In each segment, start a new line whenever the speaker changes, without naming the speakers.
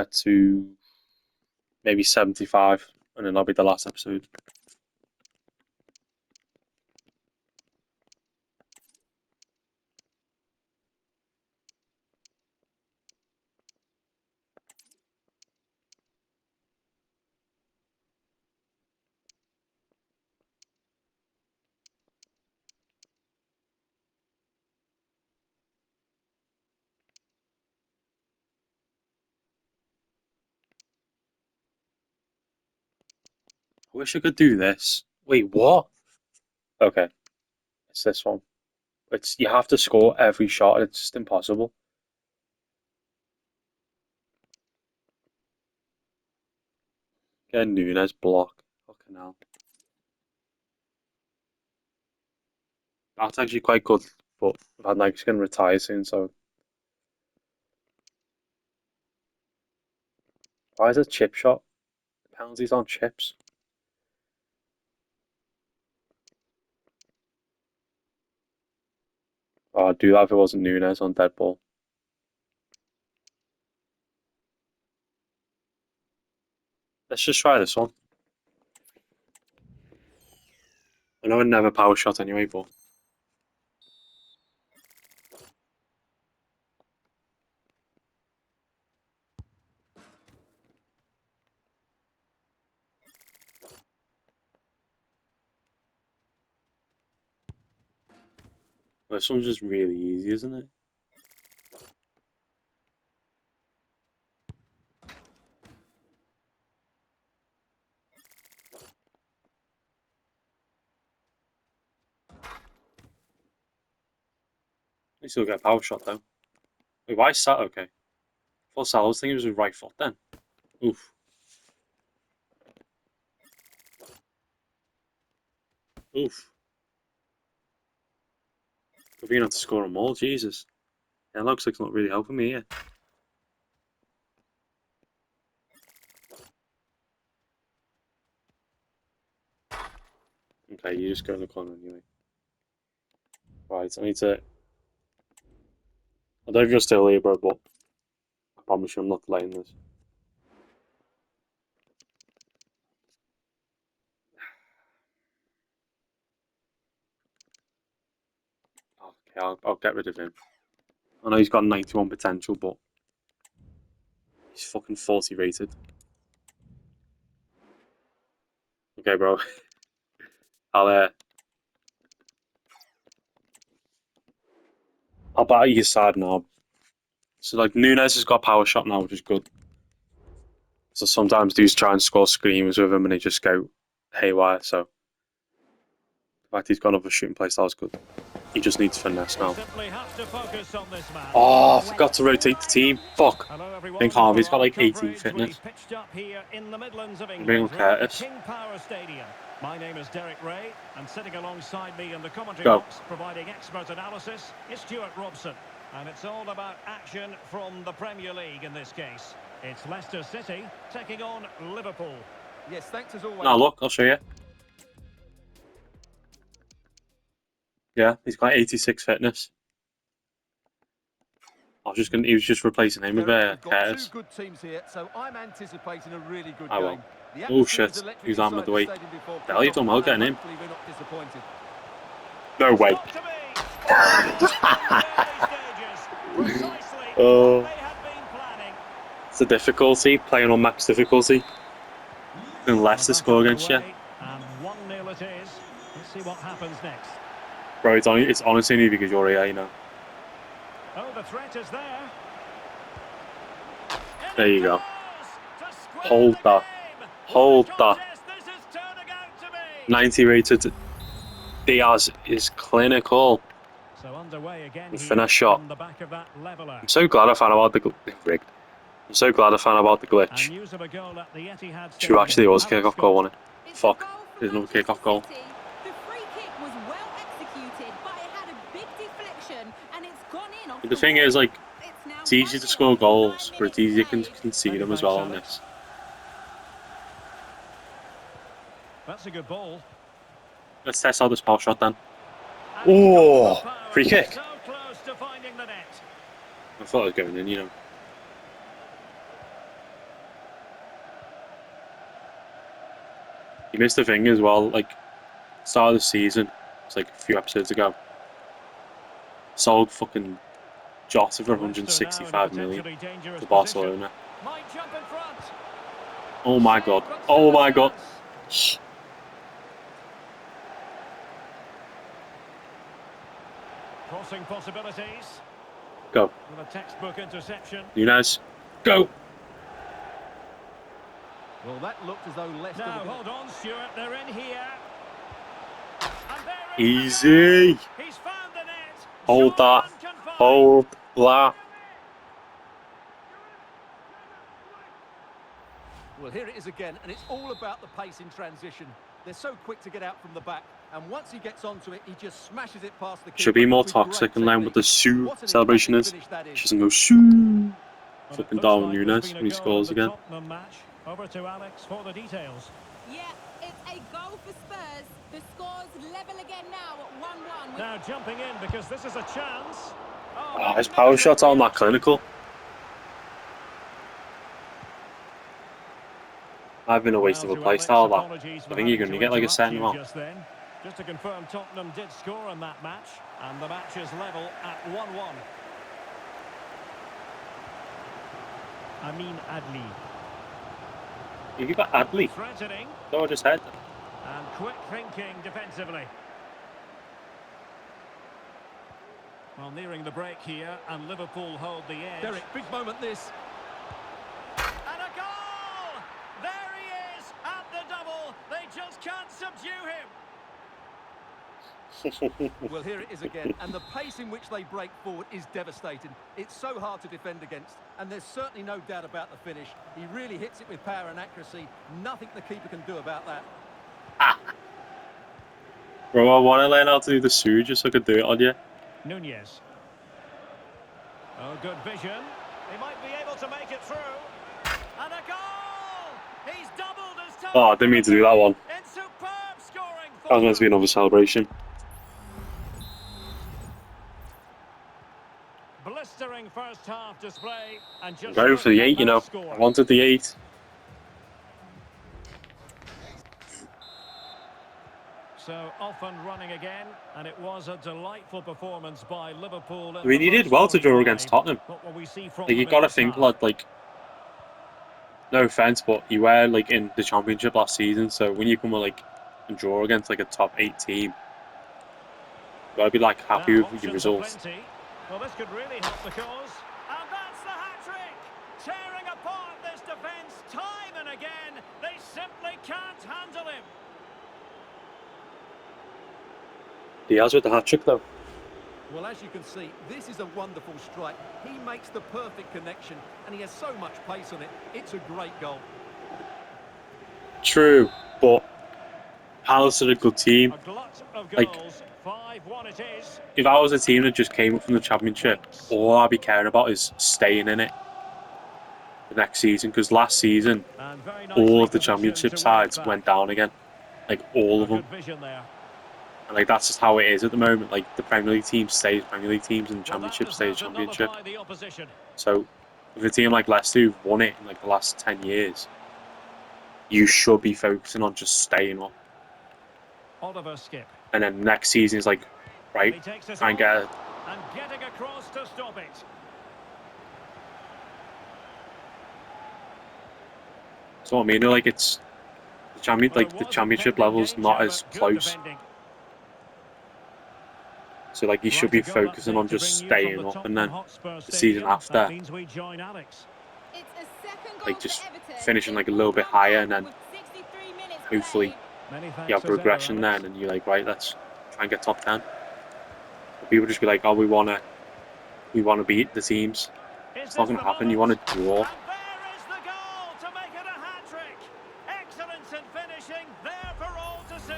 to maybe 75, and then that'll be the last episode. I wish I could do this. Wait, what? Okay, it's this one. You have to score every shot. It's just impossible. Get a Nunes block. Fucking hell. That's actually quite good, but Van Dijk's going to retire soon, so why is it chip shot? Penalties on chips. Oh, I'd do that if it wasn't Nunes on dead ball. Let's just try this one. I know I never power shot anyway, but this one's just really easy, isn't it? You still get a power shot though. Wait, why is that okay? I thought Salah was thinking it was a right foot then. Oof. Oof. Could be not to score them all, Jesus. Yeah, it looks like it's not really helping me here. Okay, you just go in the corner anyway. Right, I need to. I don't know if you're still here, bro, but I promise you I'm not delaying this. Okay, I'll get rid of him. I know he's got 91 potential, but he's fucking 40 rated. Okay, bro. I'll bat your side now. So like Nunes has got a power shot now, which is good. So sometimes dudes try and score screamers with him and they just go haywire. So the fact he's got another shooting play style is good. He just needs finesse now. Oh, I forgot to rotate the team. Fuck. I think Harvey's got like 18 fitness. Bring on Curtis.
My name is Derek Ray, and sitting alongside me in the commentary
Go.
box, providing expert analysis, is Stuart Robson. And it's all about action from the Premier League in this case. It's Leicester City taking on Liverpool.
Yes, thanks as always.
Now look, I'll show you. Yeah, he's got 86 fitness. He was just replacing him with Curtis.
Two good teams here, so I'm anticipating a really good
I will.
game.
Oh shit, he's out of the way. The hell, you've done well getting him. No way. Oh, it's the difficulty, playing on max difficulty. And Leicester score against you.
And 1-0 it is. Let's see what happens next.
Bro, it's honestly only because you're here, you know.
Oh, the threat is there.
There you go. Hold that. Hold that. 90 rated. Diaz is clinical.
So underway again.
Finesse shot.
The back of that leveler.
I'm so glad I found out about the glitch. I'm so glad I found out about the glitch. Which actually was a kick-off goal, wasn't it? Fuck. There's another kick-off goal.
The free kick was well executed, but it had a big deflection and it's gone in off
The thing is, like, it's easy to score goals, but it's easier to concede them as well on this.
That's a good ball.
Let's test out this power shot then. Oh, free kick.
So close to finding the net.
I thought I was going in, you know. You missed a thing as well. Like start of the season, it's like a few episodes ago. Sold fucking Jota for
Leicester now in a
165 million
potentially dangerous
to
position.
Barcelona.
Might jump in front.
Oh my god!
Save, but
Oh
still a
my god!
chance. Crossing possibilities.
Go,
With a textbook interception.
Nunes. Go.
Well, that looked as though Leicester
Now,
were gonna...
hold on, Stuart. They're in here. And there is the
Easy.
goal. He's found the net.
Hold
Surely
that.
none can find.
Hold that.
Well, here it is again, and it's all about the pace in transition. They're so quick to get out from the back, and once he gets onto it, he just smashes it past the keeper.
Should be more
with
toxic
great
in line with the
technique.
Sue
What an
celebration
emphatic
is.
finish that is.
She doesn't go Sue.
Well, it
Fucking
looks
Darwin
like there's
Nunes
been a
when he
goal
scores
in the
again.
Tottenham match. Over to Alex for the details.
Yeah, it's a goal for Spurs. The score's level again now at 1-1.
Now jumping in because this is a chance.
Oh, his power shots aren't that clinical. I've been a waste of a play style that. I think you're going to get like a second one.
Just to confirm, Tottenham did score in that match, and the match is level at 1-1. Amin Adli.
You got Adley.
Threatening
No, I just had.
and quick thinking defensively. Well, nearing the break here, and Liverpool hold the edge.
Derek, big moment this.
And a goal! There he is at the double. They just can't subdue him.
Well, here it is again, and the pace in which they break forward is devastating. It's so hard to defend against, and there's certainly no doubt about the finish. He really hits it with power and accuracy. Nothing the keeper can do about that.
Bro, I want to learn how to do the Sue just so I could do it on you.
Nunez. Oh, good vision. He might be able to make it through. And a goal! He's doubled his time.
Oh, I didn't mean to do that one.
In superb scoring.
That was meant to be another celebration.
Blistering first half display and just
Going for the 8, you know. I wanted the 8.
So off and running again, and it was a delightful performance by Liverpool.
I mean, he did well to draw against Tottenham. Like, you got to think, lad, like, no offense, but you were like in the Championship last season, so when you come like and draw against like a top 8 team, you gotta be like happy with your results.
Well, this could really help the cause. And that's the hat-trick! Tearing apart this defence time and again. They simply can't handle him.
Diaz with the hat-trick though.
Well, as you can see, this is a wonderful strike. He makes the perfect connection, and he has so much pace on it. It's a great goal.
True, but Palace are a good team.
A glut of
Like,
goals. 5-1 it is.
if I was a team that just came up from the Championship, all I'd be caring about is staying in it the next season, because last season,
And very
all
nicely
of the
positioned
Championship
to win it
sides
back.
went down again. Like, all of them.
Good vision there.
And like, that's just how it is at the moment. Like, the Premier League teams stay Premier League teams, and the
Well, that
Championship
does
stays
not
Championship.
nullify the opposition.
So, with a team like Leicester who've won it in like the last 10 years, you should be focusing on just staying up.
Oliver Skip.
And then next season is like, right,
He takes it
try and
on,
get
and getting across to stop it.
So what I mean, like, it's the champion,
Well,
like
it
the
was a
Championship
pending
level's
danger,
not as
but good
close.
defending.
So like, you should
Right,
be
a goal
focusing
update
on
to
just
bring you from
staying
the
up, and
Tottenham
then
Hotspur
the season
Stadium.
after,
That means we join Alex.
It's a second goal
like, just
for Everton.
finishing
It
like a
will
little bit
come
higher,
back
and then
with 63 minutes
hopefully
played.
Many
you
thanks
have
as ever,
progression
Alex.
then, and you're like, right, let's try and get top 10. But people just be like, oh, we wanna beat the teams.
Is
It's not
this
gonna
the
happen. You
moment?
want to draw.
And there is the goal to make it a hat-trick. Excellence in finishing, there for all to see.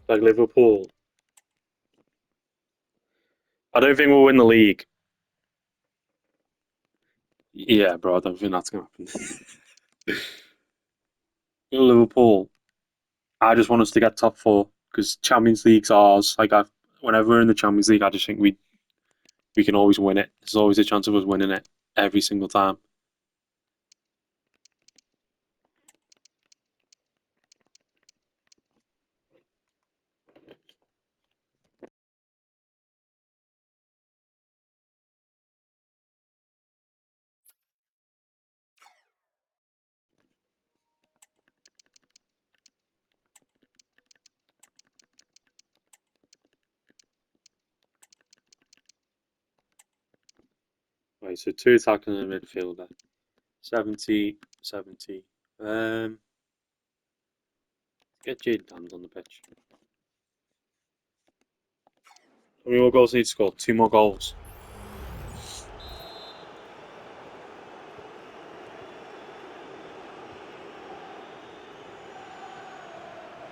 Like Liverpool, I don't think we'll win the league. Yeah, bro, I don't think that's gonna happen. Liverpool, I just want us to get top 4 because Champions League's ours. Like, whenever we're in the Champions League, I just think we can always win it. There's always a chance of us winning it every single time. Right, so 2 attacking and a midfielder. 70, 70. Get Jayden on the pitch. How many more goals need to score? 2 more goals.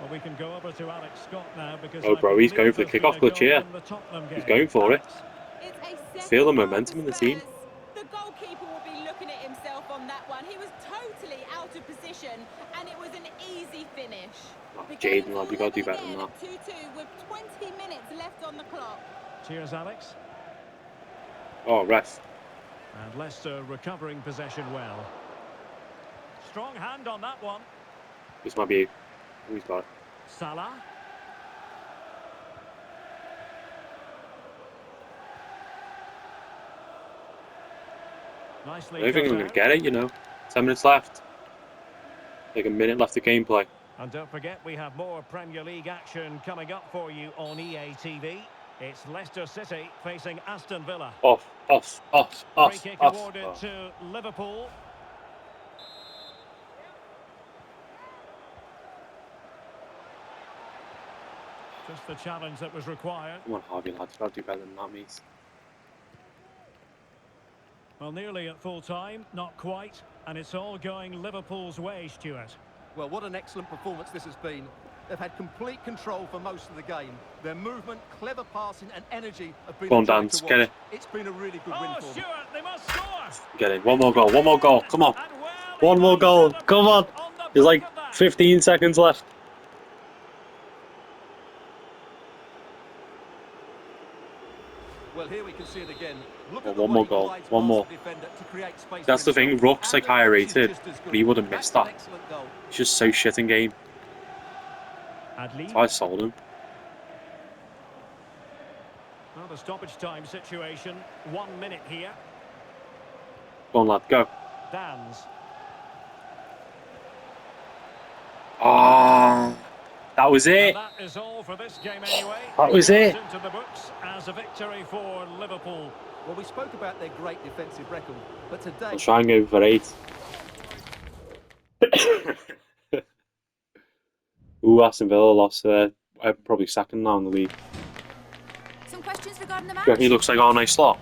Well, we can go over to Alex Scott now because
Oh,
I
bro, he's going
believe
for the
there's been
kickoff
a
clutch
goal
here.
in the Tottenham game.
He's going for it.
Alex.
It's a
Feel the
second goal
momentum
for
in the team.
Spurs. The goalkeeper will be looking at himself on that one. He was totally out of position, and it was an easy finish.
Oh,
The
Jayden,
game's
lad,
all
you got to
level
do better than
again
that.
at 2-2 with 20 minutes left on the clock.
Cheers, Alex.
Oh, ref.
And Leicester recovering possession well. Strong hand on that one.
This might be. Who's got it?
Salah.
I
Nicely
don't think
cut
I'm going to
out.
get it, you know. 10 minutes left. Like a minute left of gameplay.
And don't forget, we have more Premier League action coming up for you on EA TV. It's Leicester City facing Aston Villa.
Off.
Free kick awarded
Oh.
to Liverpool. Just the challenge that was required.
Come on, Harvey, lad. You've got to do better than that, mate.
Well, nearly at full time, not quite. And it's all going Liverpool's way, Stuart.
Well, what an excellent performance this has been. They've had complete control for most of the game. Their movement, clever passing and energy have been
Go on,
a joy
Dance,
to
get
watch.
it.
It's been a really good win
Oh,
for them.
Stuart, they must score!
Get it. One more goal. Come on.
And well,
One
he
more
might
goal.
celebrate
Come on.
the
There's
back
like
of that.
15 seconds left.
Well, here we can see it again. Look
Oh,
at the
one
way
more
he
goal.
glides
One
past
more.
the defender to create space
That's
for
the thing.
himself.
Rook's
And
like
the
higher
finish is
rated,
just as
but
good.
he would have
That's
missed
an
that.
excellent goal.
He's just so shit in game.
Adli.
So I sold him.
Well, the stoppage time situation. 1 minute here.
Go on, lad. Go.
Dan's.
Ah, that was
And
it.
that is all for this game anyway.
That was
Goes
it.
into the books as a victory for Liverpool.
Well, we spoke about their great defensive record, but today...
I'll try and go for 8. Ooh, Aston Villa lost there. Probably second now in the league.
Some questions regarding the match?
Do you reckon he looks like our nice slot?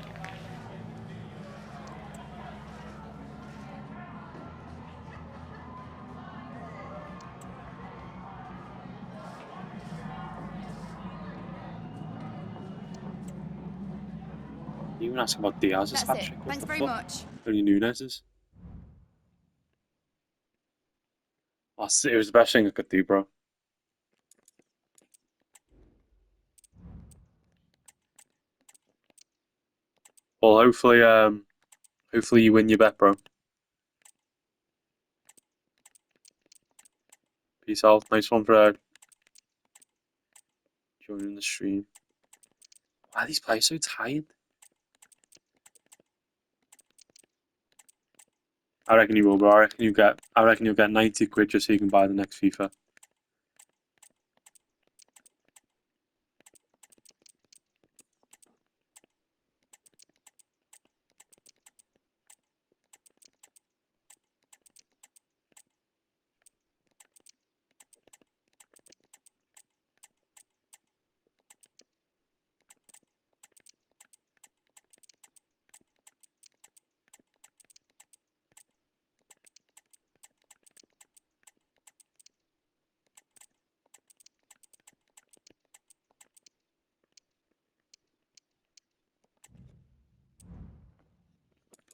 You even ask about Diaz's
That's
hat
it.
trick. What
Thanks
the
very
fuck?
much.
Only Nunez's. It was the best thing I could do, bro. Well, hopefully you win your bet, bro. Peace out. Nice one for joining the stream. Why are these players so tired? I reckon you will, bro. I reckon you'll get 90 quid just so you can buy the next FIFA.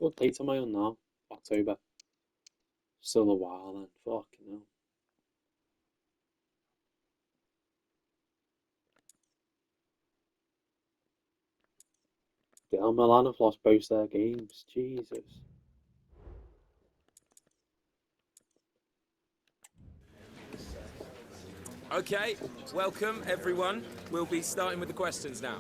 What date am I on now? October. Still a while then. Fucking hell. Del Milan have lost both their games. Jesus.
Okay, welcome everyone. We'll be starting with the questions now.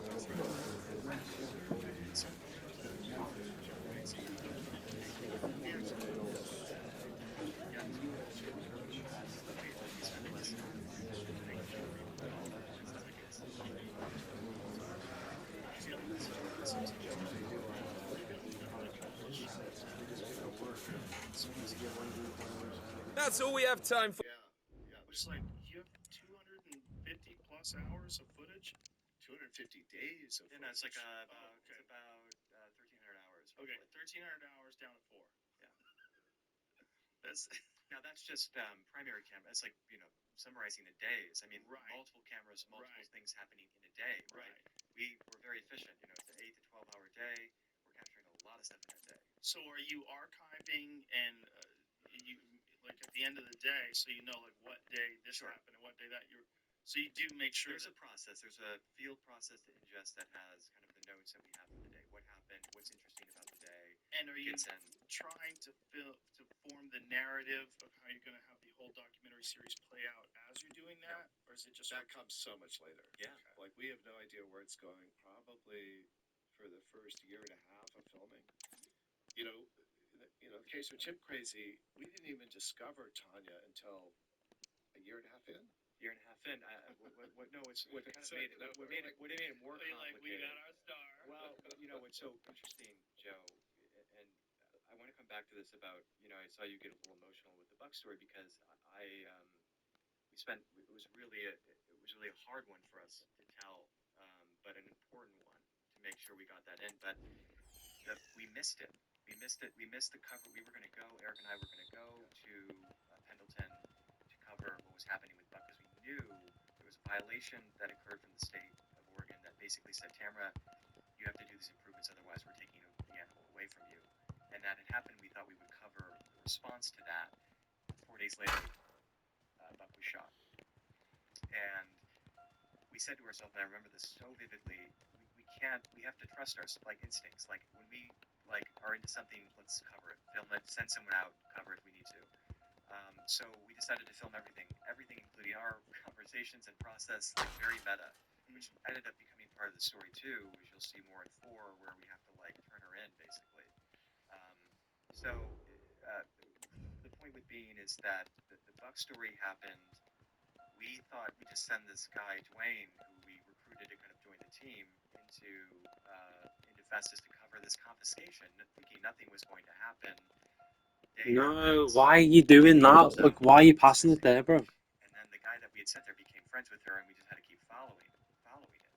that's all we have time for.
Yeah. Which is like, you have 250 plus hours of footage? 250 days of footage.
Yeah, no, it's like
okay.
it's about 1,300 hours.
Okay, 1,300 hours down to 4.
Yeah.
That's
Now that's just primary camera. It's like, summarizing the days. I mean,
Right.
multiple cameras, multiple
Right.
things happening in a day, right?
Right.
We're very efficient. It's an 8 to 12 hour day. We're capturing a lot of stuff in that day.
So are you archiving and you like at the end of the day, so you know like what day this
Sure.
happened and what day that you're. So you do make sure
There's
that,
a process. There's a field process to ingest that has kind of the notes that we have for the day. What happened? What's interesting about the day?
and are you
Gets in.
trying to form the narrative of how you're going to have the whole documentary series play out as you're doing that, or is it just
That comes so much later.
Yeah.
Okay. Like, we have no idea where it's going, probably for the first year and a half of filming. The case with Chip Crazy, we didn't even discover Tanya until a year and a half in.
Year and a half in. What kind of
So,
made it? What made it more complicated?
we got our star?
Well, what's so interesting, Joe, and I want to come back to this about, I saw you get a little emotional with the Buck story because it was really a hard one for us to tell, but an important one to make sure we got that in. But we missed it. We missed it. We missed the cover. We were going to go. Eric and I were going to go to Pendleton to cover what was happening with Buck because we knew there was a violation that occurred from the state of Oregon that basically said, Tamara, you have to do these improvements, otherwise we're taking the animal away from you. And that had happened. We thought we would cover the response to that. 4 days later, Buck was shot. And we said to ourselves, and I remember this so vividly, we have to trust our instincts. Like when we are into something, let's cover it, film it, send someone out, cover it if we need to. So we decided to film everything including our conversations and process, very meta, which ended up becoming part of the story too, which you'll see more in 4, where we have to turn her in basically. So the point with being is that the Buck story happened. We thought we'd just send this guy Dwayne, who we recruited to kind of join the team, into Festus to cover this confiscation, thinking nothing was going to happen.
No, why are you doing that? Like, why are you passing it there, bro?
And then the guy that we had sent there became friends with her, and we just had to keep following it.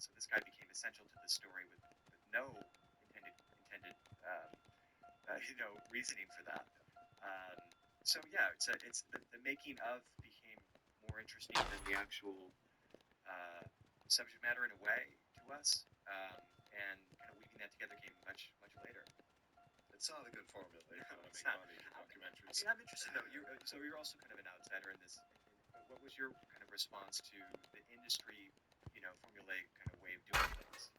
So this guy became essential to the story with no intended reasoning for that. So yeah, it's the making of became more interesting than the actual subject matter in a way to us, and kind of weaving that together came much later.
It's not a good formula. You want to make money in documentaries.
I'm interested though. You're also kind of an outsider in this. What was your kind of response to the industry, formulaic kind of way of doing things?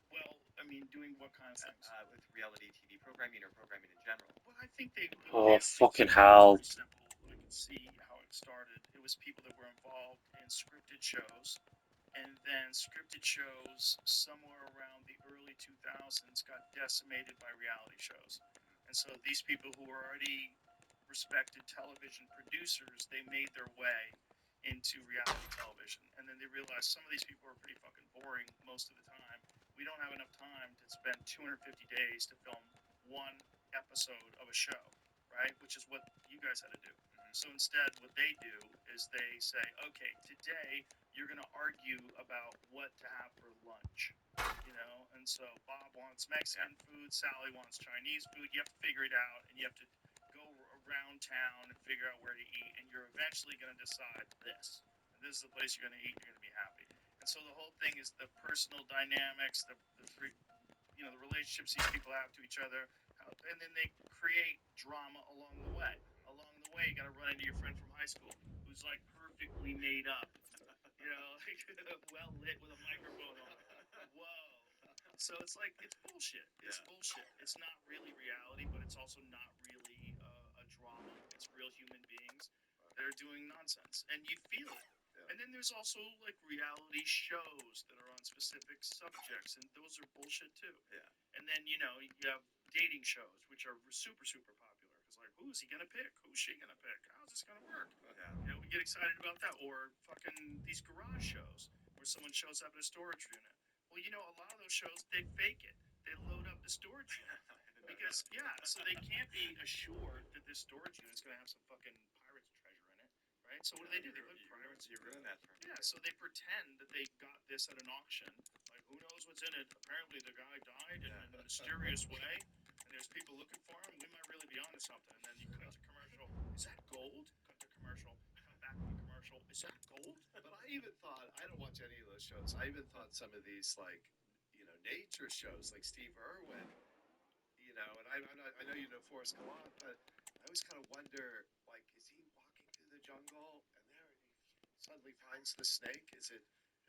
Well, I mean, doing what kind of things?
With reality TV programming or programming in general.
Well, I think they.
Oh, fucking hell.
Pretty simple. I can see how it started. It was people that were involved in scripted shows, and then scripted shows somewhere around the early 2000s got decimated by reality shows. And so these people who were already respected television producers, they made their way into reality television. And then they realized some of these people are pretty fucking boring most of the time. We don't have enough time to spend 250 days to film one episode of a show, right? Which is what you guys had to do. So instead, what they do is they say, okay, today you're going to argue about what to have for lunch, And so Bob wants Mexican food, Sally wants Chinese food. You have to figure it out, and you have to go around town and figure out where to eat, and you're eventually going to decide this. And this is the place you're going to eat, and you're going to be happy. And so the whole thing is the personal dynamics, the relationships these people have to each other, and then they create drama along the way. Along the way, you got to run into your friend from high school who's perfectly made up, well lit with a microphone on. Whoa. So it's bullshit. It's bullshit. It's not really reality, but it's also not really a drama. It's real human beings that are doing nonsense, and you feel it. And then there's also reality shows that are on specific subjects, and those are bullshit too.
Yeah.
And then you have dating shows, which are super super popular because who's he gonna pick? Who's she gonna pick? How's this gonna work?
Yeah.
We get excited about that, or fucking these garage shows where someone shows up in a storage unit. Well, a lot of those shows they fake it. They load up the storage unit because so they can't be assured that this storage unit is gonna have some fucking right? So what do? They look private.
You ruined that for me.
Yeah, so they pretend that they got this at an auction. Like, who knows what's in it? Apparently, the guy died in a mysterious way, and there's people looking for him. We might really be onto something. And then you cut to commercial. Is that gold? Cut to commercial. Come back to commercial. Is that gold?
But I even thought, I don't watch any of those shows. I even thought some of these, like, nature shows, like Steve Irwin, and I know you know Forrest Gump, but I always kind of wonder, like, is he walking through the jungle and there he suddenly finds the snake? It's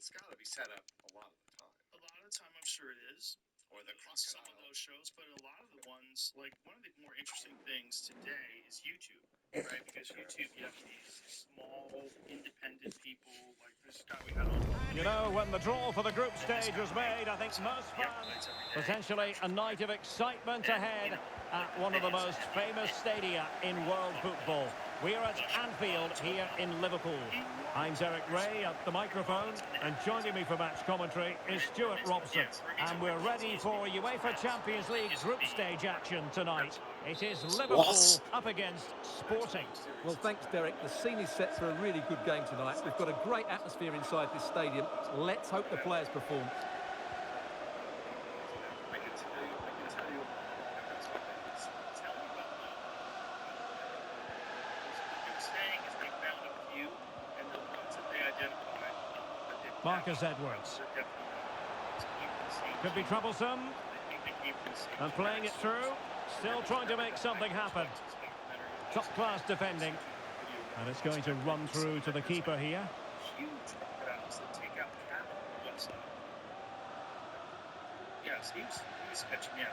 got to be set up a lot of the time.
A lot of the time, I'm sure it is.
Or the
Some of those shows, but a lot of the ones, like one of the more interesting things today is YouTube, right? Because YouTube, you have these small, independent people, like this guy we had on.
You know, when the draw for the group stage was made, I think most fans, potentially a night of excitement ahead at one of the most famous stadia in world football. We're at Anfield here in Liverpool. I'm Derek Ray at the microphone, and joining me for match commentary is Stuart Robson. And we're ready for UEFA Champions League group stage action tonight. It is Liverpool up against Sporting.
Well, thanks, Derek. The scene is set for a really good game tonight. We've got a great atmosphere inside this stadium. Let's hope the players perform.
I can tell you saying is they found a few, and the ones that they identified.
Marcus Edwards. Could be troublesome. And playing it through. Still trying to make something happen. Top-class defending. And it's going to run through to the keeper here.
Huge crowds that take out cattle on the website. Yes, he was catching, yeah.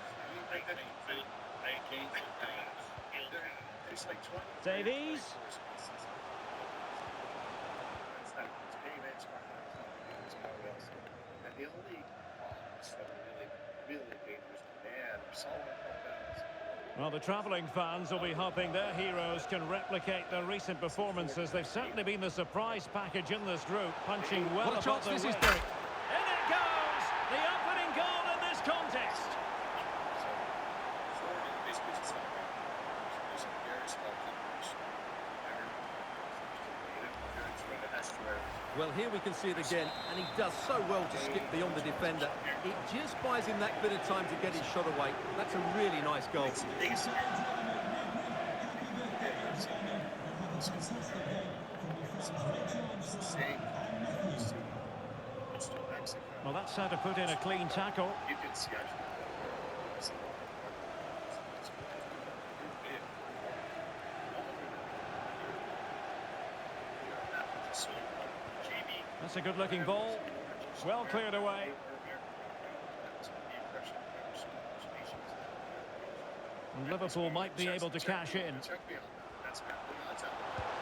Davies.
And the only that really dangerous man, solid balance.
Well, the travelling fans will be hoping their heroes can replicate their recent performances. They've certainly been the surprise package in this group, punching well above their weight. In it goes! The opening goal in this contest.
Well, here we can see it again, and he does so well to skip beyond the defender. It just buys him that bit of time to get his shot away. That's a really nice goal.
Well, that's how to put in a clean tackle.
You can see
That's a good-looking ball. Well cleared away. And Liverpool might be able to cash in.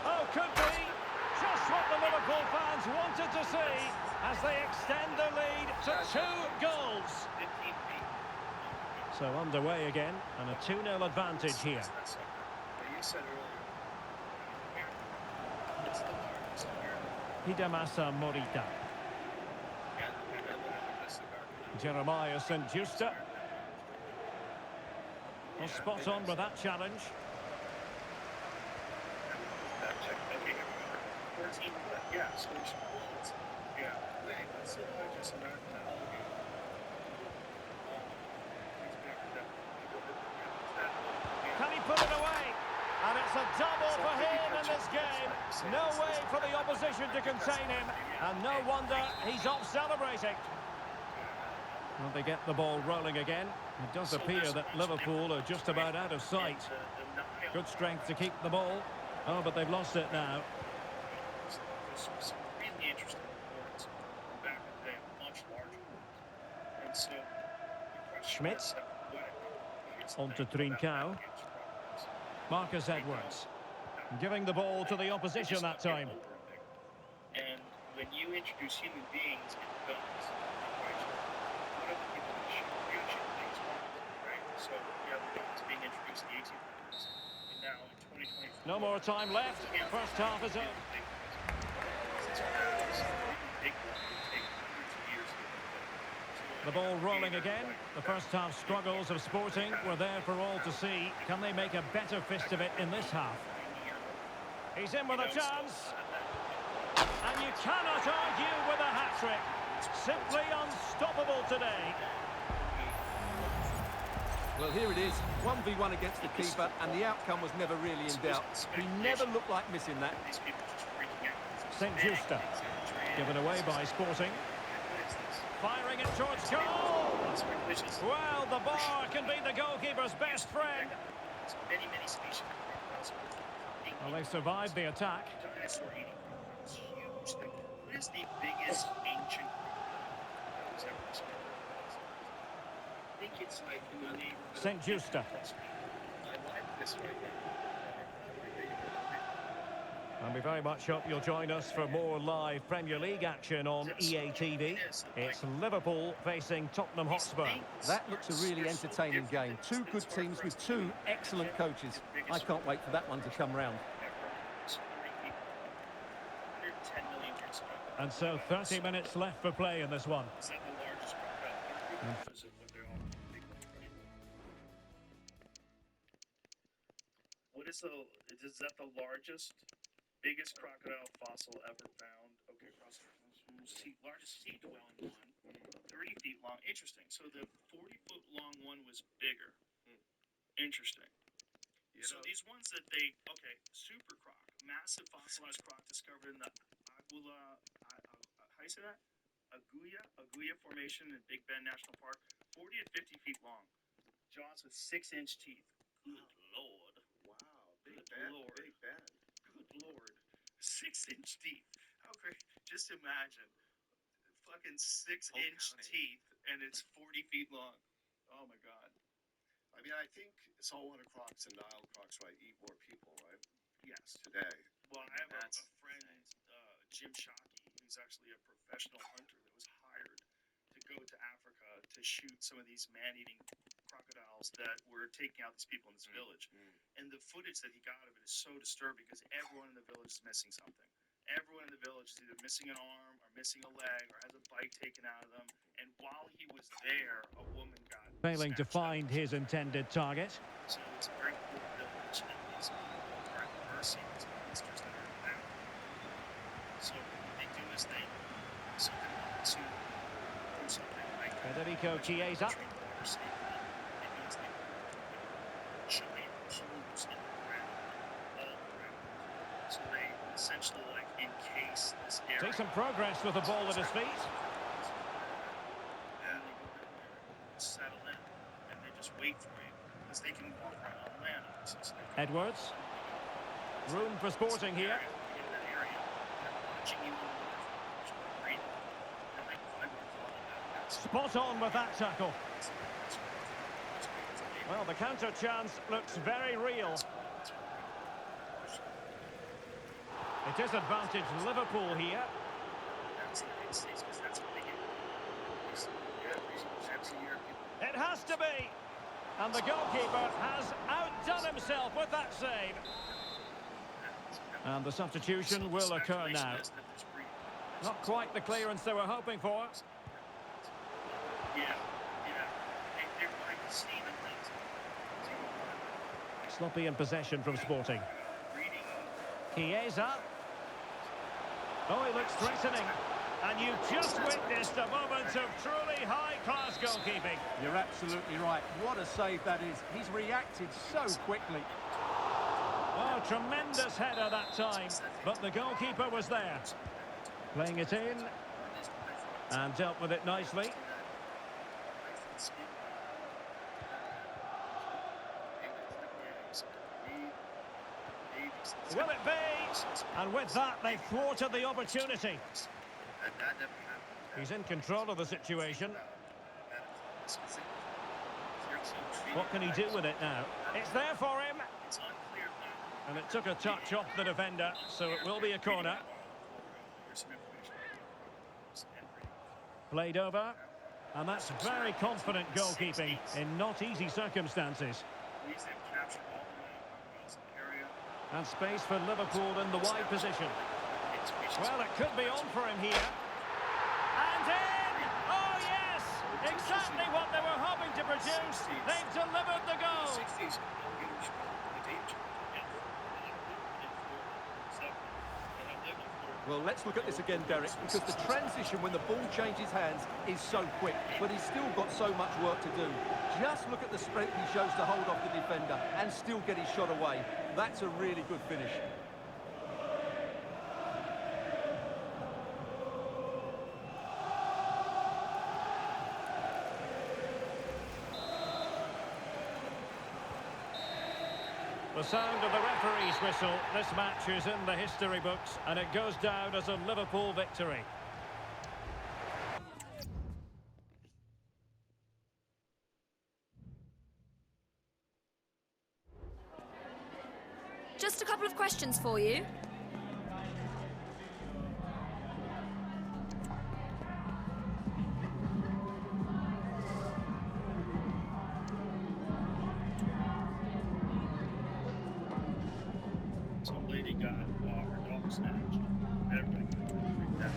Oh, could be. Just what the Liverpool fans wanted to see as they extend the lead to 2 goals. So underway again, and a 2-0 advantage here. Hidemasa Morita. Jeremiah St. Justa. Well, spot on with that challenge. Can he put it away? And it's a double for him in this game. No way for the opposition to contain him. And no wonder he's off celebrating. Well, they get the ball rolling again. It does appear that Liverpool are just about out of sight. Good strength to keep the ball. Oh, but they've lost it now.
Some really interesting reports back in the day, much larger. And so,
Schmidt. On to Trincao. Marcus Edwards. Giving the ball to the opposition that time.
And when you introduce human beings into guns, what are the people that shoot reaction things right? So you have guns being introduced in the 1800s, and now in 2024.
No more time left. First half is over. The ball rolling again. The first half struggles of Sporting were there for all to see. Can they make a better fist of it in this half? He's in with a chance. And you cannot argue with a hat-trick. Simply unstoppable today.
Well, here it is. 1v1 against the keeper, and the outcome was never really in doubt. He never looked like missing that.
These people just freaking out.
St. Justa. Given away by Sporting. Firing it towards goal. Well, the bar can be the goalkeeper's best friend.
Many species.
Well, they survived the attack.
Dinosaur eating. It's huge. What is the biggest ancient that was ever discovered? I think it's like in the neighborhood.
St. Justa.
I like this right here.
And we very much hope you'll join us for more live Premier League action on EA TV. It's Liverpool facing Tottenham Hotspur.
That looks a really entertaining game. Two good teams with two excellent coaches. I can't wait for that one to come round.
And so 30 minutes left for play in this one.
Is that the largest crocodile? What is that the largest, biggest crocodile fossil ever found? Okay, largest sea-dwelling one, 30 feet long. Interesting. So the 40-foot long one was bigger. Interesting. So these ones that super croc, massive fossilized croc discovered in the Aguila, how do you say that? Aguila Formation in Big Bend National Park, 40 to 50 feet long. Jaws with 6-inch teeth. Good Lord.
Wow,
Good
bad,
Lord.
big bad.
Good Lord. 6-inch teeth. How great. Just imagine. Fucking 6-inch teeth, and it's 40 feet long. Oh, my God.
I mean, I think saltwater crocs and Nile crocs, right, eat more people, right?
Yes.
Today.
Well, I have a friend, Jim Shockey, who's actually a professional hunter that was hired to go to Africa to shoot some of these man-eating crocodiles that were taking out these people in this village. And the footage that he got of it is so disturbing because everyone in the village is missing something. Everyone in the village is either missing an arm or missing a leg or has a bite taken out of them. And while he was there, a woman got
Failing to
snatched
find
up.
his intended target.
So it's a very cool village, and these people are at the mercy of these monsters that are around. So they do this thing, something to do something like
Federico Chiesa.
treat water safely. It means they put giant holes in the ground, all around. So they essentially like encase this area.
Decent progress with the ball at his feet.
And they go down there, settle in, and they just wait for you because they can walk around on land. So they
Edwards. Room for Sporting here.
in that area, they're watching you on the water, breathing, and they climb up on that.
Spot on with that tackle. Well, the counter chance looks very real. It is advantage Liverpool here.
That's the big stage because that's what they get.
It has to be. And the goalkeeper has outdone himself with that save. And the substitution will occur now. Not quite the clearance they were hoping for.
Yeah. They're like seeing the things.
Sloppy in possession from Sporting.
Reading.
Chiesa. Oh, he looks threatening. And you just witnessed a moment of truly high-class goalkeeping.
You're absolutely right. What a save that is. He's reacted so quickly.
Oh, tremendous header that time. But the goalkeeper was there. Playing it in. And dealt with it nicely. Will it be? And with that, they've thwarted the opportunity. He's in control of the situation. What can he do with it now? It's there for him.
It's unclear now.
And it took a touch off the defender, so it will be a corner. Played over. And that's very confident goalkeeping in not easy circumstances. And space for Liverpool in the wide position. Well, it could be on for him here. And in! Oh, yes! Exactly what they were hoping to produce. They've delivered the goal.
Well, let's look at this again, Derek, because the transition when the ball changes hands is so quick, but he's still got so much work to do. Just look at the strength he shows to hold off the defender and still get his shot away. That's a really good finish.
The sound of the referee's whistle. This match is in the history books, and it goes down as a Liverpool victory.
Just a couple of questions for you.
Some lady got her dog snatched. Everybody freaked out.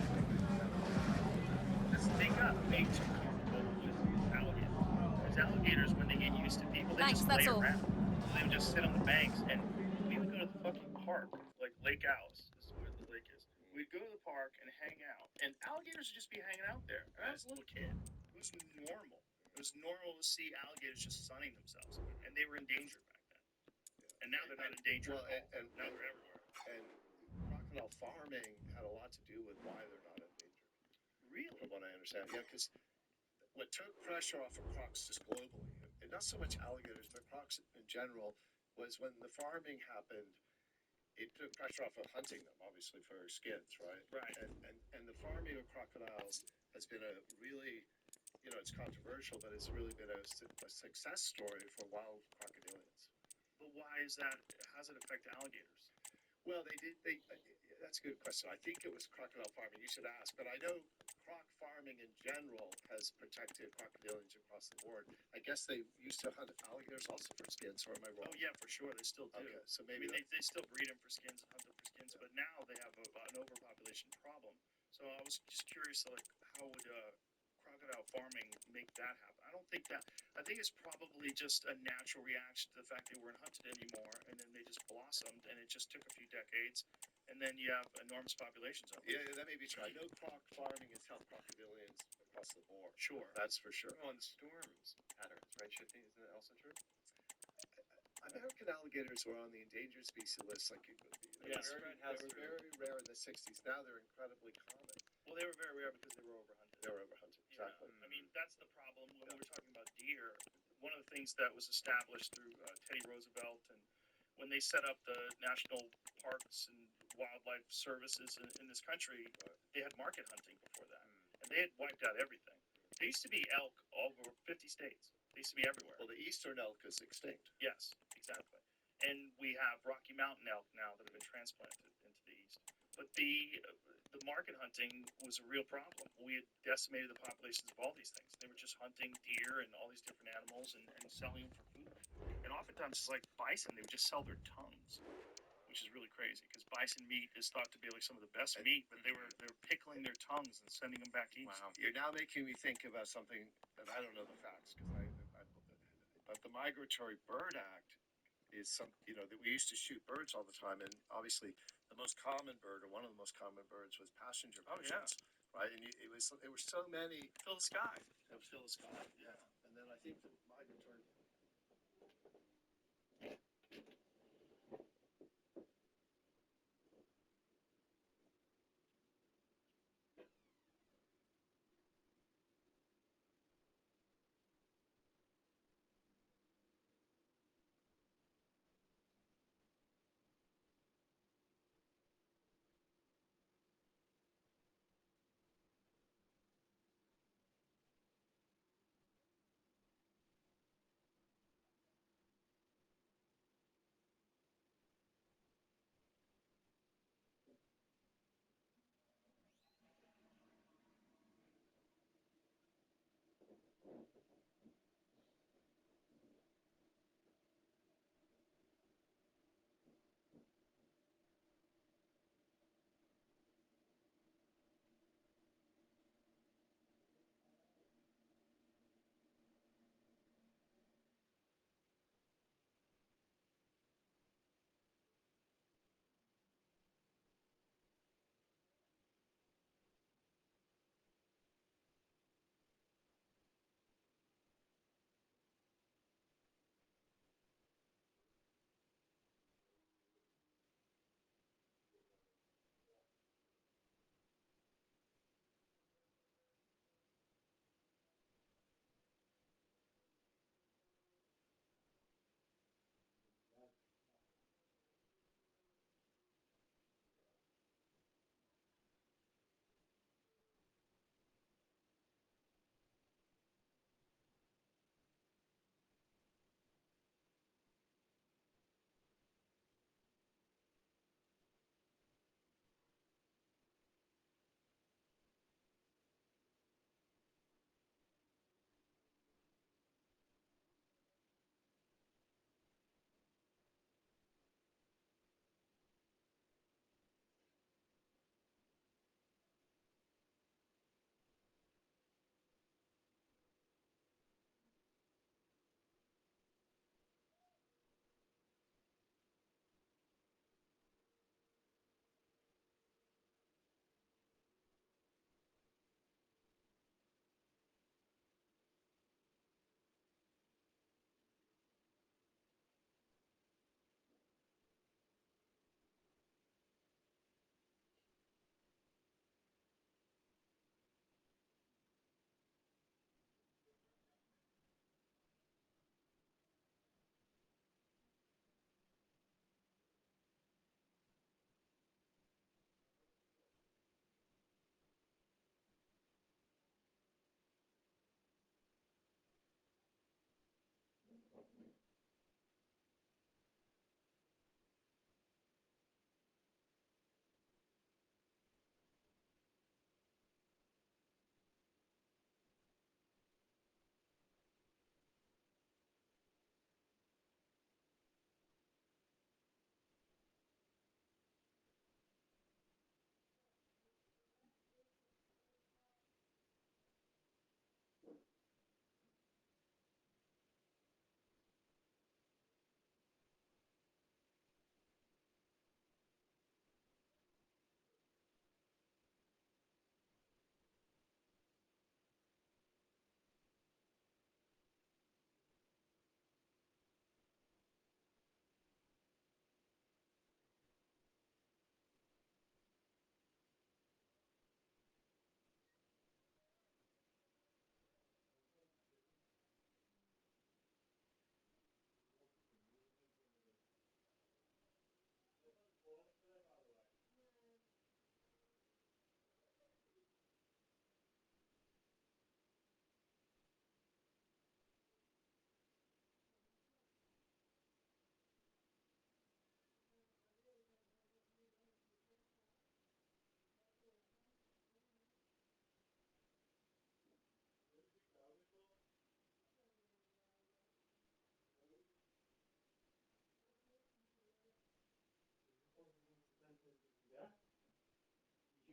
They got way too comfortable with alligators. Because alligators, when they get used to people, they
Thanks,
just
that's
lay
all.
around. So they would just sit on the banks, and we would go to the fucking park, like Lake Alice. This is where the lake is. We'd go to the park and hang out, and alligators would just be hanging out there. And I was a little kid. It was normal. It was normal to see alligators just sunning themselves, and they were endangered back then. And now they're not endangered.
Well,
at all. Now they're everywhere.
And crocodile farming had a lot to do with why they're not endangered,
Really?
from what I understand. Yeah, because what took pressure off of crocs just globally, and not so much alligators, but crocs in general, was when the farming happened. It took pressure off of hunting them, obviously, for skins, right?
Right.
And the farming of crocodiles has been a really, it's controversial, but it's really been a success story for wild crocodilians.
But why is that? How does it affect alligators?
Well, that's a good question. I think it was crocodile farming. You should ask, but I know croc farming in general has protected crocodilians across the board. I guess they used to hunt alligators also for skins, or am I wrong?
Oh yeah, for sure, they still do.
Okay, so
I
maybe
mean, they still breed them for skins and hunt them for skins, but now they have an overpopulation problem. So I was just curious, like, how would crocodile farming make that happen? I don't think that. I think it's probably just a natural reaction to the fact they weren't hunted anymore, and then they just blossomed, and it just took a few decades, and then you have enormous populations of them.
Yeah, that may be true. I know croc farming has helped crocodilians across the board.
Sure.
That's for sure.
On storms patterns, right? Shifting, isn't that also true?
American alligators were on the endangered species list. Like,
Yes.
they were very rare in the 60s. Now they're incredibly common.
Well, they were very rare because they were overhunted.
They were overhunted, exactly.
Yeah. I mean, that's the problem when we were talking about deer. One of the things that was established through Teddy Roosevelt, and when they set up the national parks and wildlife services in this country, they had market hunting before that, and they had wiped out everything. There used to be elk all over 50 states. They used to be everywhere.
Well, the eastern elk is extinct.
Yes, exactly. And we have Rocky Mountain elk now that have been transplanted into the east. But the market hunting was a real problem. We had decimated the populations of all these things. They were just hunting deer and all these different animals and selling them for food. And oftentimes, it's like bison, they would just sell their tongues, which is really crazy because bison meat is thought to be like some of the best meat, but they were pickling their tongues and sending them back east.
Wow.
You're now making me think about something that I don't know the facts, but the Migratory Bird Act is that we used to shoot birds all the time, and obviously the most common bird, or one of the most common birds, was passenger
Oh, yeah.
pigeons, right? And there were so many.
Fill the sky.
Fill the sky, yeah. And then I think the migratory.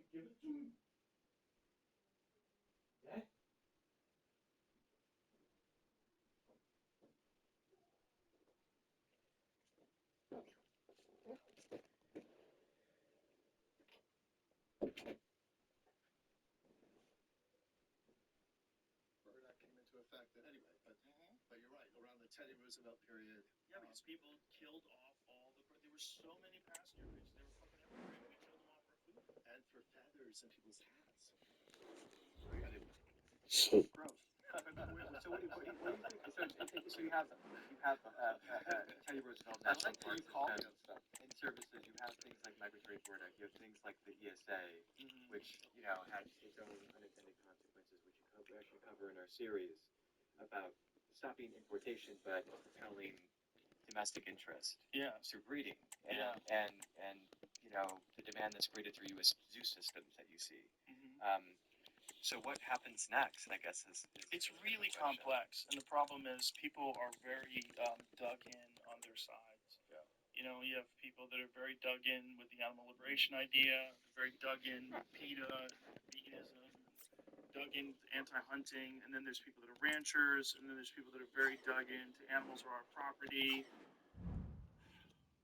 Where that came into effect anyway, but you're right, around the Teddy Roosevelt period.
Yeah, because people killed off all the. There were so many pasture pigs. They were fucking everywhere. We killed them off for food.
And for feathers in people's hats.
So,
Gross. So what do you think? So you have Teddy Roosevelt
I
National
like that
Park
you call me on stuff.
in services. You have things like migratory bird act. You have things like the ESA, which had its own unintended consequences, which we actually cover in our series about stopping importation but propelling domestic interest
Yes.
through breeding and
Yeah.
and the demand that's created through U.S. zoo systems that you see. So what happens next, I guess, is
It's really complex, and the problem is people are very dug in on their sides.
Yeah.
You know, you have people that are very dug in with the animal liberation idea, very dug in with PETA, veganism, dug in anti-hunting, and then there's people that are ranchers, and then there's people that are very dug into animals are our property.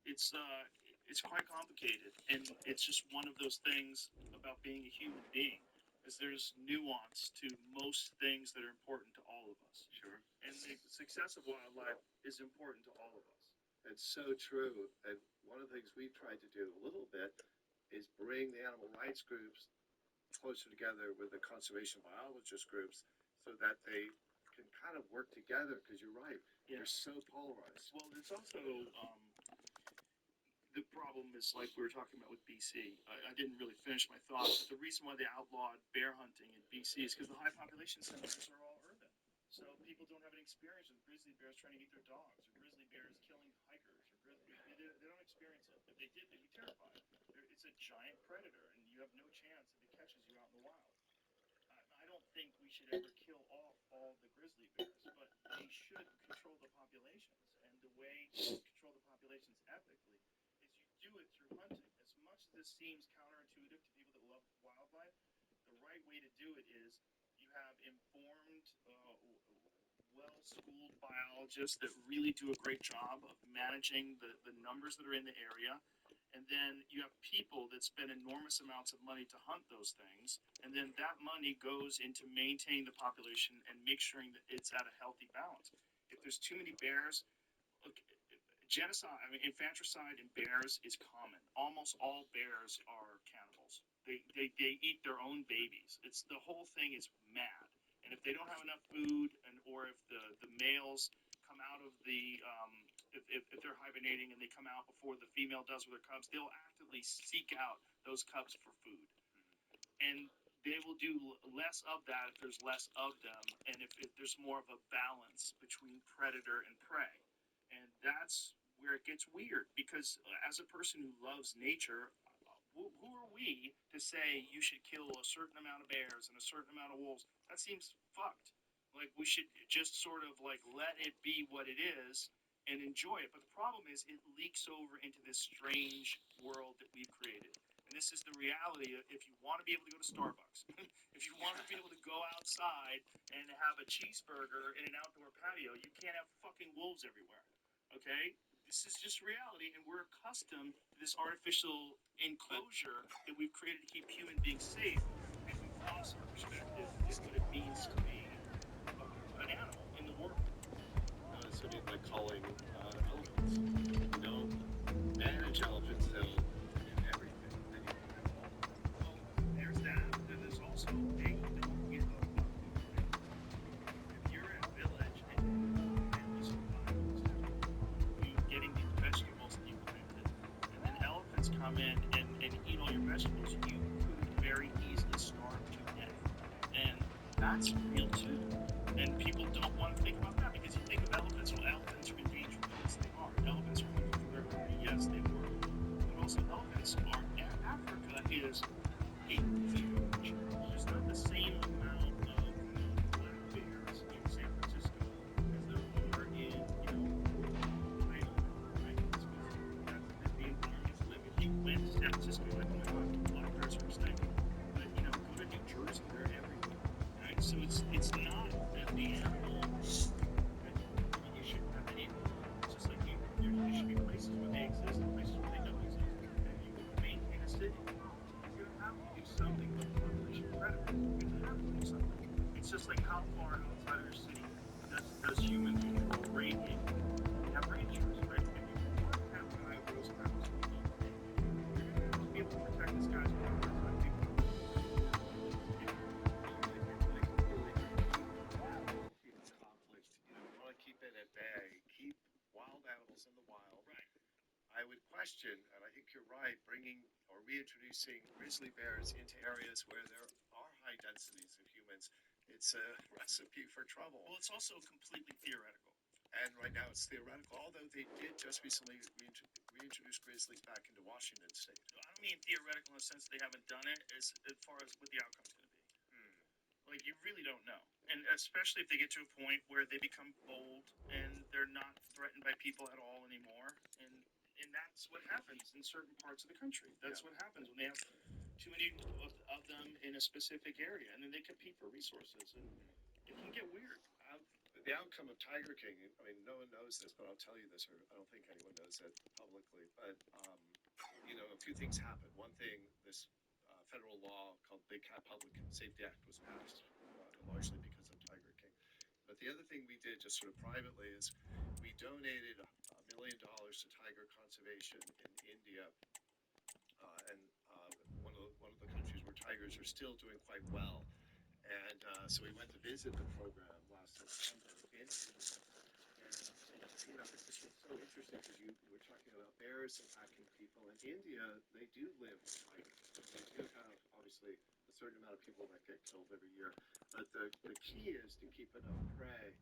It's quite complicated, and it's just one of those things about being a human being. Is there's nuance to most things that are important to all of us.
Sure.
And the success of wildlife is important to all of us.
It's so true. And one of the things we've tried to do a little bit is bring the animal rights groups closer together with the conservation biologist groups so that they can kind of work together, because you're right.
Yeah.
They're so polarized.
Well, it's also the problem is like we were talking about with BC. I didn't really finish my thoughts. But the reason why they outlawed bear hunting in BC is because the high population centers are all urban. So people don't have any experience with grizzly bears trying to eat their dogs, or grizzly bears killing hikers, or they don't experience it. If they did, they'd be terrified. It's a giant predator, and you have no chance if it catches you out in the wild. I don't think we should ever kill off all the grizzly bears, but they should control the populations. And the way to control the populations ethically is you do it through hunting. As much as this seems counterintuitive to people that love wildlife, the right way to do it is you have informed, well-schooled biologists that really do a great job of managing the numbers that are in the area. And then you have people that spend enormous amounts of money to hunt those things. And then that money goes into maintaining the population and make sure that it's at a healthy balance. If there's too many bears, look, genocide, infanticide in bears is common. Almost all bears are cannibals. They eat their own babies. The whole thing is mad. And if they don't have enough food, or if the males come out of the if they're hibernating and they come out before the female does with her cubs, they'll actively seek out those cubs for food. And they will do less of that if there's less of them, and if there's more of a balance between predator and prey. And that's where it gets weird, because as a person who loves nature, who are we to say you should kill a certain amount of bears and a certain amount of wolves? That seems fucked. Like, we should just sort of like let it be what it is and enjoy it. But the problem is it leaks over into this strange world that we've created. And this is the reality. If you want to be able to go to Starbucks, if you want to be able to go outside and have a cheeseburger in an outdoor patio, you can't have fucking wolves everywhere. Okay? This is just reality, and we're accustomed to this artificial enclosure that we've created to keep human beings safe, and we've lost our perspective of what it means to be an animal in the world.
It's sort of like calling elephants. Don't manage elephants, they'll do everything.
Well, there's that, but then there's also a don't give a fuck. If you're in a village and you survive, you getting your vegetables that you planted, and then elephants come in and eat all your vegetables, you could very easily starve to death. And that's real too. And people don't want to think about that, because you think of elephants, well, elephants are endangered. Yes, they are. Elephants are endangered from their country. Yes, they were. But also, elephants are, Africa is a huge, there's not the same amount of black bears in San Francisco as there are in, Idaho, right? It's because the environment's limiting. When San Francisco, I think black bears are extinct. it's not the animal. You shouldn't have any. It's just like there should be places where they exist and places where they don't exist. And you maintain a city. You're gonna have to do something with the population credit. You're gonna have to do something. It's just like how far outside of your city does human control radiate? You have rangers, right? If you want to have a guy who goes around speaking, you're gonna have to be able to protect this guy's property. So I think
Keep conflict, we want to keep it at bay, keep wild animals in the wild.
right.
I would question, and I think you're right, bringing or reintroducing grizzly bears into areas where there are high densities of humans. It's a recipe for trouble.
Well, it's also completely theoretical.
And right now it's theoretical, although they did just recently reintroduce grizzlies back into Washington state.
I don't mean theoretical in the sense they haven't done it as far as what the outcome's going to be. Like, you really don't know. And especially if they get to a point where they become bold and they're not threatened by people at all anymore. And that's what happens in certain parts of the country. That's what happens when they have too many of them in a specific area. And then they compete for resources. And it can get weird.
The outcome of Tiger King, I mean, no one knows this, but I'll tell you this, or I don't think anyone knows it publicly, but, a few things happened. One thing, this federal law called Big Cat Public Safety Act was passed, largely because of Tiger King. But the other thing we did, just sort of privately, is we donated $1 million to tiger conservation in India, and one of the countries where tigers are still doing quite well. And so we went to visit the program last September in India. And, this is so interesting because you were talking about bears attacking people. In India, they do live with tigers. They do have, obviously, a certain amount of people that get killed every year. But the key is to keep enough prey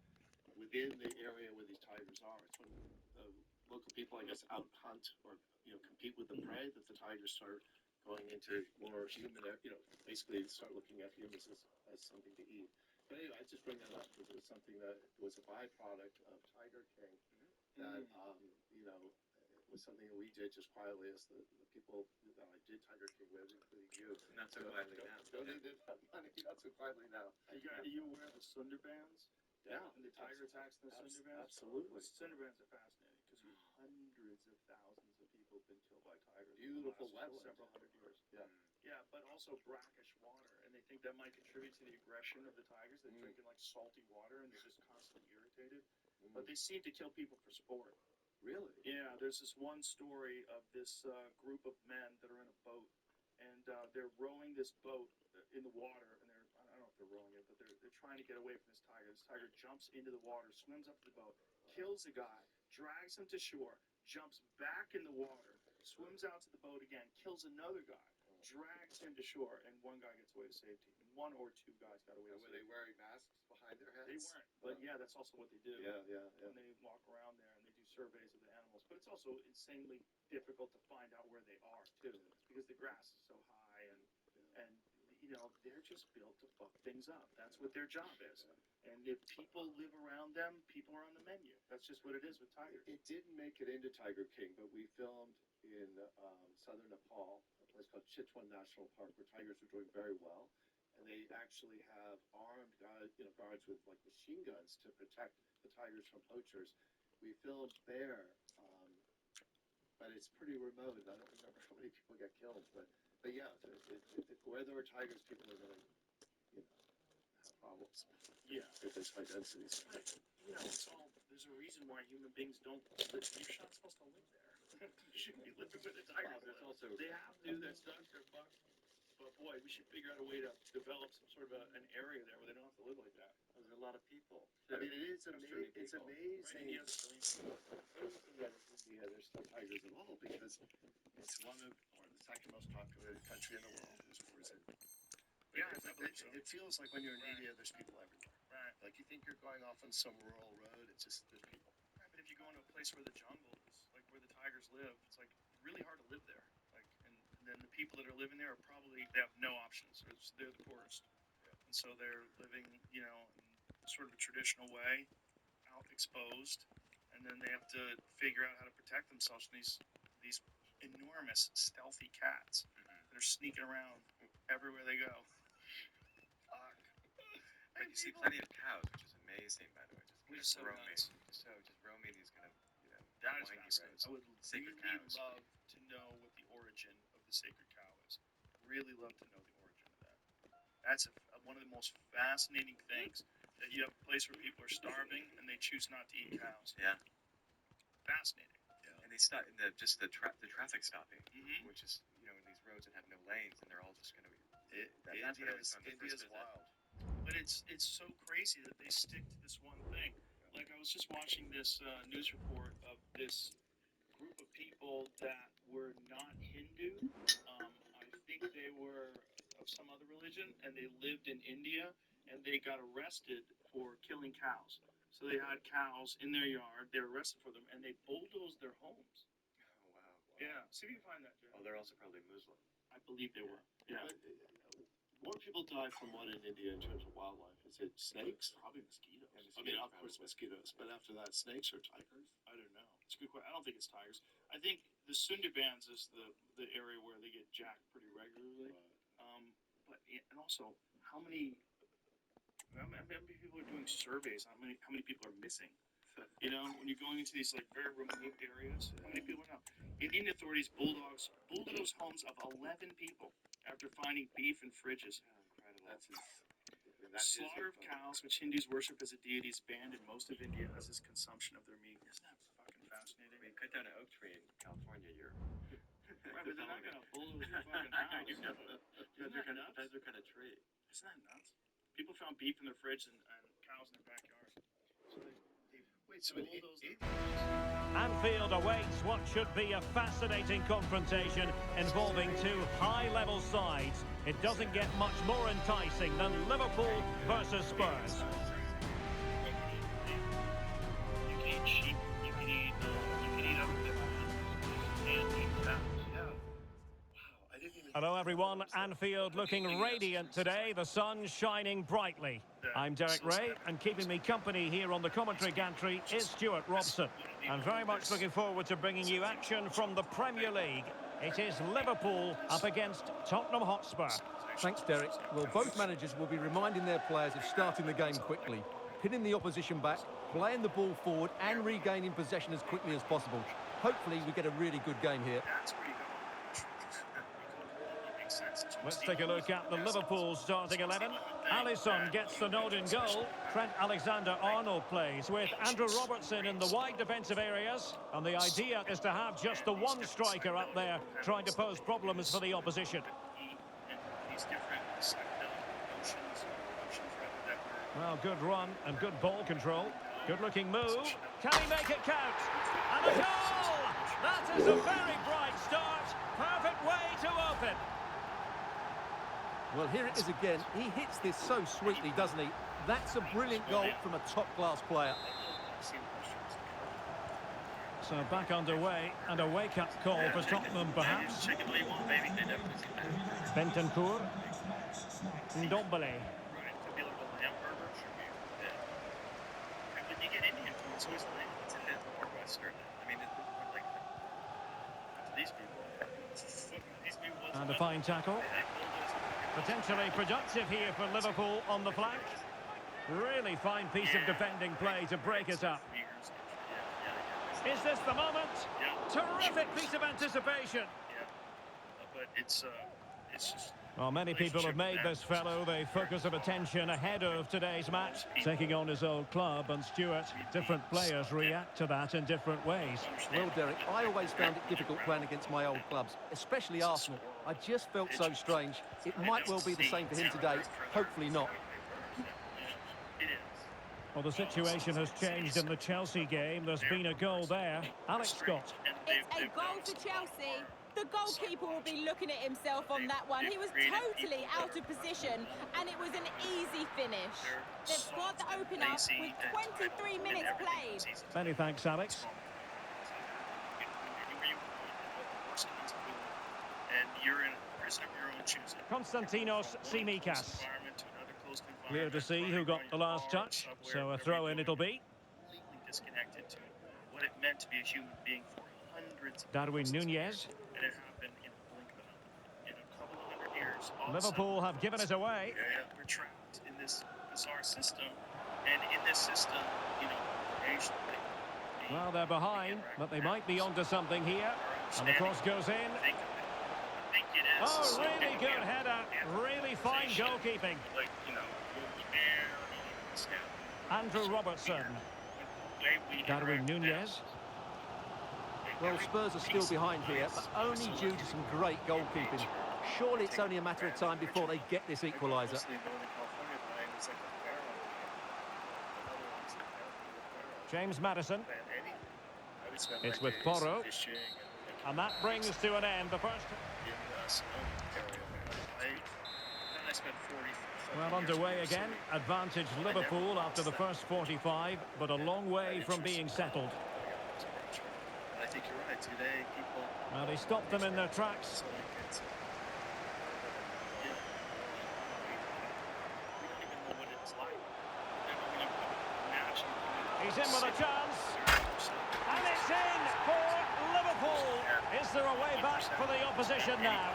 within the area where these tigers are. It's when the local people, I guess, out hunt or, compete with the prey that the tigers start going into more human, basically start looking at humans as something to eat. But anyway, I just bring that up because it was something that was a byproduct of Tiger King that, it was something that we did just quietly as the people that I did Tiger King with, including you.
Not so quietly now.
Donated that money, not so quietly now.
Are you aware of the Sundarbans?
Yeah.
And the tiger attacks in the Sundarbans?
Absolutely.
Sundarbans are fascinating because hundreds of thousands of people have been killed by tigers.
Beautiful
in the last
wetland.
several hundred years.
Yeah.
Yeah, but also brackish water, and they think that might contribute to the aggression of the tigers. They're drinking like salty water, and they're just constantly irritated. But they seem to kill people for sport.
Really?
Yeah, there's this one story of this group of men that are in a boat, and they're rowing this boat in the water, and I don't know if they're rowing it, but they're trying to get away from this tiger. This tiger jumps into the water, swims up to the boat, kills the guy, drags him to shore, jumps back in the water, swims out to the boat again, kills another guy, drags him to shore, and one guy gets away to safety. And one or two guys got away to
Were
safety.
they wearing masks behind their heads?
They weren't, but yeah, that's also what they do.
Yeah.
And they walk around there and they do surveys of the animals. But it's also insanely difficult to find out where they are too, because the grass is so high and they're just built to fuck things up. That's what their job is. And if people live around them, people are on the menu. That's just what it is with tigers.
It didn't make it into Tiger King, but we filmed in southern Nepal, a place called Chitwan National Park, where tigers are doing very well. And they actually have armed guards with like machine guns to protect the tigers from poachers. We filmed there, but it's pretty remote. I don't remember how many people get killed, but yeah, where there are tigers, people are going to have problems.
Yeah.
If there's high densities.
But, there's a reason why human beings don't live. You're not supposed to live there. You shouldn't be living where the tigers live. They have to. That's not their buck. But boy, we should figure out a way to develop some sort of an area there where they don't have to live like that.
There's a lot of people.
I mean, it's amazing.
Right, India's a billion people.
Amazing that in India there's still tigers at all because it's one of, or the second most populated country in the world. There's wars in.
Yeah, I believe so.
It feels like when you're in India, there's people everywhere.
Right.
Like you think you're going off on some rural road, it's just there's people.
Right, but if you go into a place where the jungle is, like where the tigers live, it's like really hard to live there. Like, and then the people that are living there are probably, they have no options. They're the poorest. And so they're living, in sort of a traditional way, out exposed, and then they have to figure out how to protect themselves from these enormous stealthy cats that are sneaking around everywhere they go. Fuck.
But you see plenty of cows, which is amazing, by the way. Just
so
roaming,
nuts.
just roaming these kind of,
That is
windy
fascinating.
roads.
I would
Sacred
really
cows.
love to know what the origin of the sacred cow is. Really love to know the origin of that. That's one of the most fascinating things, that you have a place where people are starving and they choose not to eat cows.
Yeah.
Fascinating.
And they stop the traffic stopping,
Mhm.
which is in these roads that have no lanes, and they're all just going to be.
India's wild.
But it's so crazy that they stick to this one thing. Like, I was just watching this news report of this group of people that were not Hindu. I think they were of some other religion, and they lived in India, and they got arrested for killing cows. So they had cows in their yard. They were arrested for them, and they bulldozed their homes.
Oh wow.
Yeah, see if you can find that, Jared.
Oh, they're also probably Muslim.
I believe they were. Yeah.
More people die from what in India in terms of wildlife? Is it snakes?
Probably mosquitoes.
I mean, of course, mosquitoes. But after that, snakes or tigers?
I don't know. It's a good question. I don't think it's tigers. I think the Sundarbans is the area where they get jacked pretty regularly. And also, how many people are doing surveys? How many people are missing? When you're going into these like very remote areas, how many people are now? Indian authorities bulldozed homes of 11 people after finding beef in fridges.
Incredible.
Slaughter of cows, which Hindus worship as a deity, is banned in most of India as is consumption of their meat. Isn't that fucking fascinating?
When you cut down an oak tree in California, you're.
Right, but they're not gonna bulldoze your fucking house.
Depends what kind of tree.
Isn't that nuts? People found beef in their fridge and cows in their backyard.
So in
Anfield awaits what should be a fascinating confrontation involving two high-level sides. It doesn't get much more enticing than Liverpool versus Spurs.
You can eat sheep. You can eat other things. And eat cows. Yeah. Wow. I didn't even.
Hello everyone, Anfield looking radiant today, the sun shining brightly. I'm Derek Ray, and keeping me company here on the commentary gantry is Stuart Robson. I'm very much looking forward to bringing you action from the Premier League. It is Liverpool up against Tottenham Hotspur.
Thanks, Derek. Well, both managers will be reminding their players of starting the game quickly, pinning the opposition back, playing the ball forward and regaining possession as quickly as possible. Hopefully we get a really good game here.
That's where you go. Makes sense.
Let's take a look at the Liverpool starting 11. Alisson gets the nod in goal. Trent Alexander-Arnold plays with Andrew Robertson in the wide defensive areas. And the idea is to have just the one striker up there trying to pose problems for the opposition.
These different psychedelic emotions rather.
Well, good run and good ball control. Good-looking move. Can he make it count? And a goal! That is a very bright start. Perfect way to open.
Well, here it is again. He hits this so sweetly, doesn't he? That's a brilliant goal from a top-class player.
So back underway, and a wake-up call for Tottenham, perhaps. Bentancur. Ndombele.
When you get Indian food, it's always like it's a bit more Western. I mean, it's more like these people.
And a fine tackle. Potentially productive here for Liverpool on the flank. Really fine piece of defending play to break it up. Is this the moment?
Yeah.
Terrific piece of anticipation.
Yeah, but it's just.
Well, many people have made this fellow the focus of attention ahead of today's match, taking on his old club. And Stuart, different players react to that in different ways.
Well, Derek, I always found it difficult playing against my old clubs, especially Arsenal. I just felt so strange. It might well be the same for him today. Hopefully not.
It is.
Well, the situation has changed in the Chelsea game. There's been a goal there. Alex Scott.
It's a goal for Chelsea. The goalkeeper will be looking at himself on that one. He was totally out of position, and it was an easy finish. They've scored the opener with 23 minutes played.
Many thanks, Alex.
And you're in a prison of your own choosing.
Konstantinos Tsimikas. Clear to see who got the last touch, so a throw-in it'll be.
Completely disconnected to what it meant to be a human being for hundreds of
Darwin
years.
Nunez.
And it happened in a blink of an eye. In a couple of 100 years.
Liverpool have given it away.
We're trapped in this bizarre system, and in this system, you know, occasionally.
Well, they're behind, but they might be onto something here. And the cross goes in.
I think it is.
Oh,
So
really good
yeah,
header. Really fine goalkeeping.
Like, you know,
Andrew Robertson. Darwin Nunez.
Well, Spurs are still behind here, but only due to some great goalkeeping. Surely it's only a matter of time before they get this equaliser.
James Maddison. It's with Porro. And that brings to an end the first. Well, underway again. Advantage Liverpool after the first 45, but a long way from being settled.
I think you're right. Today, people.
Well, they stopped them in their tracks. He's in with a chance. And it's in for Liverpool. Is there a way back for the opposition now?